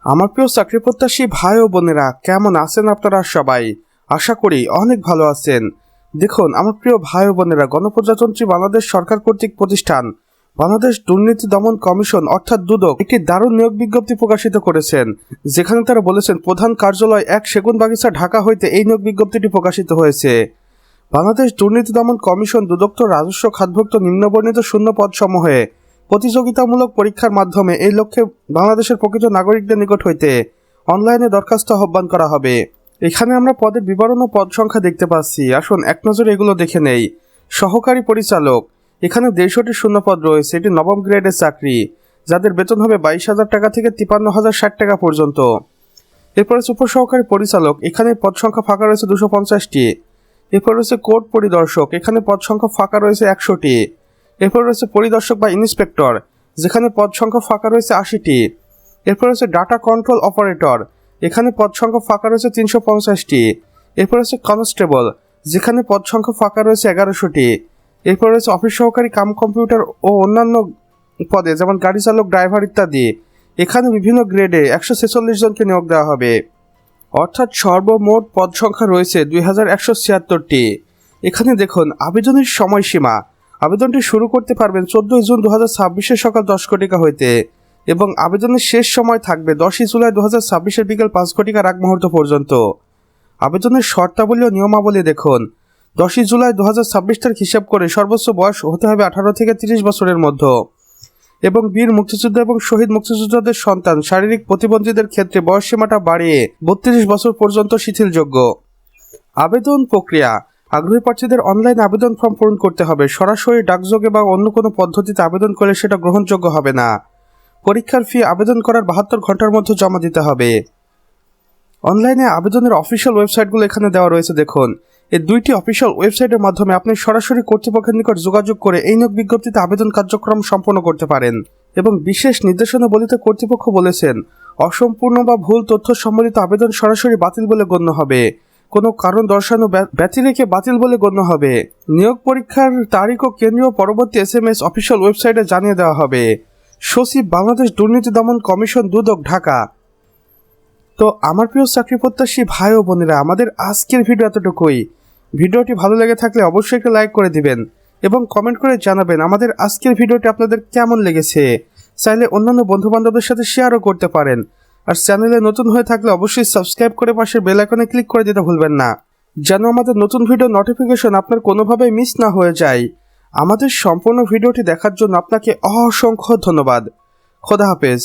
আমার প্রিয় চাকরি প্রত্যাশী ভাই ও বোনেরা, কেমন আছেন আপনারা সবাই? আশা করি অনেক ভালো আছেন। দেখুন আমার প্রিয় ভাই ও বোনেরা, গণপ্রজাতন্ত্রী বাংলাদেশ সরকার কর্তৃক প্রতিষ্ঠান বাংলাদেশ দুর্নীতি দমন কমিশন অর্থাৎ দুদক একটি দারুণ নিয়োগ বিজ্ঞপ্তি প্রকাশিত করেছেন, যেখানে তারা বলেছেন প্রধান কার্যালয় 1 সেগুনবাগিচা ঢাকা হইতে এই নিয়োগ বিজ্ঞপ্তিটি প্রকাশিত হয়েছে। বাংলাদেশ দুর্নীতি দমন কমিশন দুদক রাজস্ব খাতভুক্ত নিম্নবর্ণিত শূন্য পদসমূহে প্রতিযোগিতামূলক পরীক্ষার মাধ্যমে এই লক্ষ্যে বাংলাদেশের প্রকৃত নাগরিকদের নিকট হইতে অনলাইনে দরখাস্ত আহ্বান করা হবে। এখানে আমরা পদের বিবরণ ও পদ সংখ্যা দেখতে পাচ্ছি। আসুন এক নজরে এগুলো দেখে নেই। সহকারী পরিচালক, এখানে 150টি শূন্যপদ রয়েছে। এটি নবম গ্রেডের চাকরি, যাদের বেতন হবে 22,000 টাকা থেকে 53,060 টাকা পর্যন্ত। এরপর হচ্ছে উপসহকারী পরিচালক, এখানে পদ সংখ্যা ফাঁকা রয়েছে 250টি। এরপর রয়েছে কোর্ট পরিদর্শক, এখানে পদ সংখ্যা ফাঁকা রয়েছে 100টি। এরপর রয়েছে পরিদর্শক বা ইন্সপেক্টর, যেখানে পদ সংখ্যা ফাঁকা রয়েছে 80টি। এরপর রয়েছে ডাটা কন্ট্রোল অপারেটর, এখানে পদ সংখ্যা ফাঁকা রয়েছে 350টি। এরপর রয়েছে কনস্টেবল, যেখানে পদ সংখ্যা ফাঁকা রয়েছে 1100টি। এরপর রয়েছে অফিস সহকারী কাম কম্পিউটার ও অন্যান্য পদে যেমন গাড়ি চালক, ড্রাইভার ইত্যাদি। এখানে বিভিন্ন গ্রেডে 146 জনকে নিয়োগ দেওয়া হবে, অর্থাৎ সর্বমোট পদ সংখ্যা রয়েছে 2176টি। এখানে দেখুন আবেদনের সময়সীমা, আবেদনটি শুরু করতে পারবেন 14 জুন 2026 সকাল 10 ঘটিকা হইতে এবং আবেদনের শেষ সময় থাকবে 10 জুলাই 2026 বিকেল 5 ঘটিকার আগ মুহূর্ত পর্যন্ত। আবেদনের শর্তাবলী ও নিয়মাবলী দেখুন। 10 জুলাই 2026 তারিখ হিসাব করে সর্বোচ্চ বয়স হতে হবে 18 থেকে 30 বছরের মধ্যে এবং বীর মুক্তিযোদ্ধা এবং শহীদ মুক্তিযোদ্ধাদের সন্তান শারীরিক প্রতিবন্ধীদের ক্ষেত্রে বয়সসীমাটা বাড়িয়ে 32 বছর পর্যন্ত শিথিলযোগ্য। আবেদন প্রক্রিয়া, আগ্রহী প্রার্থীদের অনলাইন আবেদন ফর্ম পূরণ করতে হবে। সরাসরি ডাকযোগে বা অন্য কোনো পদ্ধতিতে আবেদন করলে সেটা গ্রহণযোগ্য হবে না। পরীক্ষার ফি আবেদন করার 72 ঘন্টার মধ্যে জমা দিতে হবে। অনলাইনে আবেদনের অফিসিয়াল ওয়েবসাইটগুলো এখানে দেওয়া রয়েছে। দেখুন, এই দুইটি অফিসিয়াল ওয়েবসাইটের মাধ্যমে আপনি সরাসরি কর্তৃপক্ষের নিকট যোগাযোগ করে এই নিয়োগ বিজ্ঞপ্তিতে আবেদন কার্যক্রম সম্পন্ন করতে পারেন। এবং বিশেষ নির্দেশনাবলীতে কর্তৃপক্ষ বলেছেন, অসম্পূর্ণ বা ভুল তথ্য সম্বলিত আবেদন সরাসরি বাতিল বলে গণ্য হবে, কোনো কারণ দর্শানো ব্যতি রেখে বাতিল বলে গণ্য হবে। নিয়োগ পরীক্ষার তারিখ ও কেন্দ্রীয় পরবর্তী SMS অফিসিয়াল ওয়েবসাইটে জানিয়ে দেওয়া হবে। সচিব, বাংলাদেশ দুর্নীতি দমন কমিশন, দুদক, ঢাকা। তো আমার প্রিয় চাকরি প্রত্যাশী ভাই ও বোনেরা, আমাদের আজকের ভিডিও এতটুকুই। ভিডিওটি ভালো লেগে থাকলে অবশ্যই একটা লাইক করে দিবেন এবং কমেন্ট করে জানাবেন আমাদের আজকের ভিডিওটি আপনাদের কেমন লেগেছে। চাইলে অন্যান্য বন্ধু বান্ধবদের সাথে শেয়ারও করতে পারেন। আর চ্যানেলে নতুন হয়ে থাকলে অবশ্যই সাবস্ক্রাইব করে পাশের বেল আইকনে ক্লিক করে দিতে ভুলবেন না, যেন আমাদের নতুন ভিডিও নোটিফিকেশন আপনার কোনোভাবেই মিস না হয়ে যায়। আমাদের সম্পূর্ণ ভিডিওটি দেখার জন্য আপনাকে অসংখ্য ধন্যবাদ। খোদা হাফেজ।